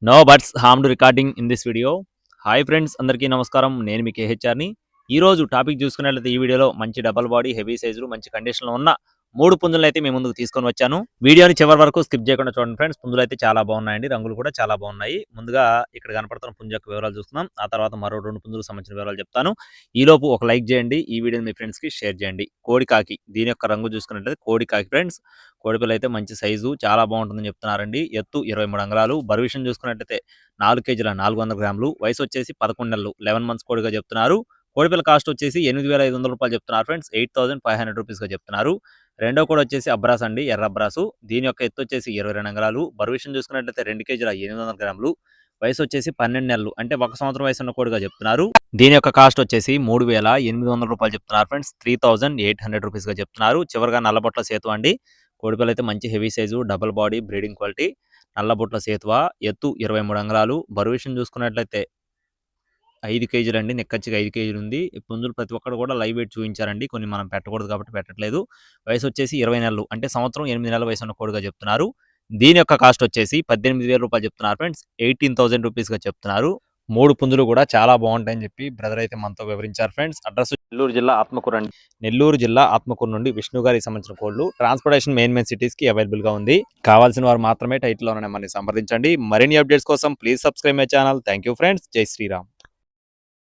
No butts harmed recording in this video. Hi friends, అందరికీ నమస్కారం. నేను మీ కేహెచ్ఆర్ని. ఈరోజు టాపిక్ చూసుకున్నట్లయితే ఈ వీడియోలో మంచి డబల్ బాడీ హెవీ సైజులు మంచి కండిషన్లో ఉన్న 3 పుంజులను అయితే మీ ముందుకు తీసుకొని వచ్చాను. వీడియోని చివరి వరకు స్కిప్ చేయకుండా చూడండి ఫ్రెండ్స్. పుంజులు అయితే చాలా బాగున్నాయండి, రంగులు కూడా చాలా బాగున్నాయి. ముందుగా ఇక్కడ కనపడుతున్న పుంజు యొక్క వివరాలు చూస్తున్నాం. ఆ తర్వాత మరో 2 పుంజులకు సంబంధించిన వివరాలు చెప్తాను. ఈలోపు ఒక లైక్ చేయండి, ఈ వీడియోని మీ ఫ్రెండ్స్కి షేర్ చేయండి. కోడికాకి, దీని యొక్క రంగు చూసుకున్నట్లయితే కోడికాకి ఫ్రెండ్స్. కోడిపిల్ల అయితే మంచి సైజు, చాలా బాగుంటుందని చెప్తున్నారండి. ఎత్తు 23 అంగుళాలు, బరువు విషయం చూసుకున్నట్లయితే 4 కేజీల 400 గ్రాములు, వయసు వచ్చేసి 11 నెలలు, 11 మంత్స్ కోడిగా చెప్తున్నారు. కోడిపిల్ల కాస్ట్ వచ్చేసి 8,500 రూపాయలు చెప్తున్నారు ఫ్రెండ్స్. 8,500 రూపీస్గా చెప్తున్నారు. రెండో కోడి వచ్చేసి అబ్రాస్ అండి, ఎర్ర అబ్రాసు. దీని యొక్క ఎత్తు వచ్చేసి 22 అంగుళాలు, బరువు విషయం చూసుకున్నట్లయితే 2 కేజీల 800 గ్రాములు, వయసు వచ్చేసి 12 నెలలు, అంటే 1 సంవత్సరం వయసు ఉన్న కోడిగా చెప్తున్నారు. దీని యొక్క కాస్ట్ వచ్చేసి 3,800 రూపాయలు చెప్తున్నారు ఫ్రెండ్స్. 3,800 రూపీస్గా చెప్తున్నారు. చివరిగా నల్లబొట్ల సేతు అండి. కోడిపిల్ల అయితే మంచి heavy size, double body, breeding quality, నల్లబొట్ల సేతువ, ఎత్తు 23 అంగుళాలు, బరువు విషయం చూసుకున్నట్లయితే 5 కేజీలండి, నిక్కచ్చిగా 5 కేజీలు ఉంది. ఈ పుంజులు ప్రతి ఒక్కరు కూడా లైవ్ వెయిట్ చూపించారండి, కొన్ని మనం పెట్టకూడదు కాబట్టి పెట్టట్లేదు. వయసు వచ్చేసి 20 నెలలు, అంటే సంవత్సరం 8 నెలల వయసు ఉన్న కోడిగా చెప్తున్నారు. దీని యొక్క కాస్ట్ వచ్చేసి 18,000 రూపాయలు చెప్తున్నారు ఫ్రెండ్స్. 18,000 రూపీస్గా చెప్తున్నారు. 3 పుంజులు కూడా చాలా బాగుంటాయని చెప్పి బ్రదర్ అయితే మనతో వివరించారు ఫ్రెండ్స్. అడ్రస్ నెల్లూరు జిల్లా ఆత్మకూరు అండి. నెల్లూరు జిల్లా ఆత్మకూరు నుండి విష్ణు గారికి సంబంధించిన కోళ్లు ట్రాన్స్పోర్టేషన్ మెయిన్ సిటీస్ కి అవైలబుల్ గా ఉంది. కావాల్సిన వారు మాత్రమే టైటిల్ లో మనని సంప్రదించండి. మరిన్ని అప్డేట్స్ కోసం please subscribe my channel. Thank you friends. జై శ్రీరామ్.